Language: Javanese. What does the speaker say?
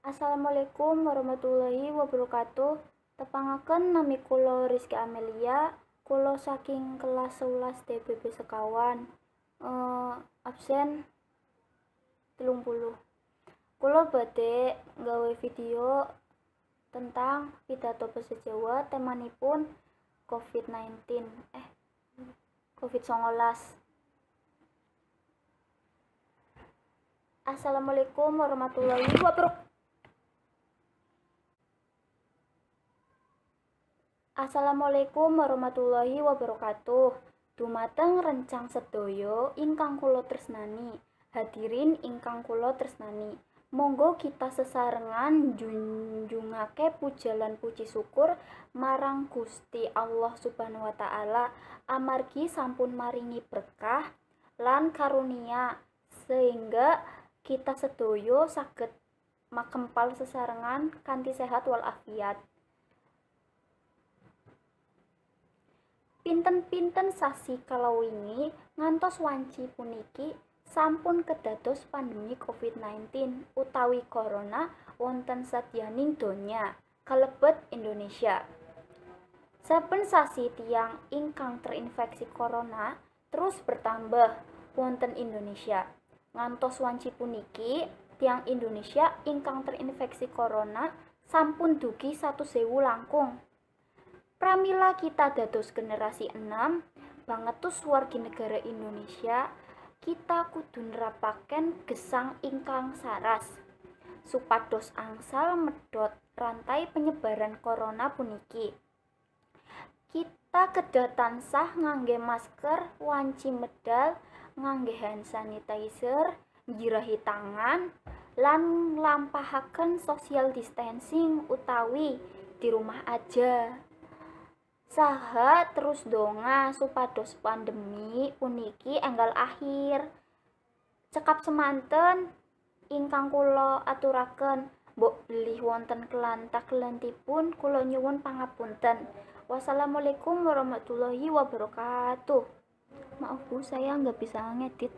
Assalamualaikum warahmatullahi wabarakatuh. Tepangaken nami kula Rizky Amelia, kula saking kelas 11 DBB sekawan. Absen 30. Kula badhe nggawe video tentang pidato basa Jawa, temanipun COVID-19. COVID-19. Assalamualaikum warahmatullahi wabarakatuh. Assalamualaikum warahmatullahi wabarakatuh. Dumateng rencang sedaya ingkang kula tresnani, hadirin ingkang kula tresnani. Monggo kita sesarengan junjungake puja lan puji syukur marang Gusti Allah Subhanahu wa taala amargi sampun maringi berkah lan karunia sehingga kita sedaya saged makempal sesarengan kanthi sehat walafiat. Pinten-pinten sasi kalawingi ngantos wanci puniki sampun kedados pandemi COVID-19 utawi corona wonten sadyaning donya kalebet Indonesia. Saben sasi tiyang ingkang terinfeksi corona terus bertambah wonten Indonesia. Ngantos wanci puniki tiyang Indonesia ingkang terinfeksi corona sampun dugi 100.000 langkung. Pramila kita dados generasi 6 bangetus wargi negara Indonesia, kita kudu nerapaken gesang ingkang saras supados angsal medhot rantai penyebaran corona puniki. Kita kedah tansah ngangge masker, wanci medal, ngangge hand sanitizer, njirahi tangan, lan nglampahaken social distancing utawi di rumah aja. Saha terus donga supados pandemi puniki enggal akhir. Cekap semanten ingkang kula aturaken, mbok bilih wonten kelantak-kelantipun kula nyuwun pangapunten. Wassalamualaikum warahmatullahi wabarakatuh. Maaf Bu, saya nggak bisa ngedit.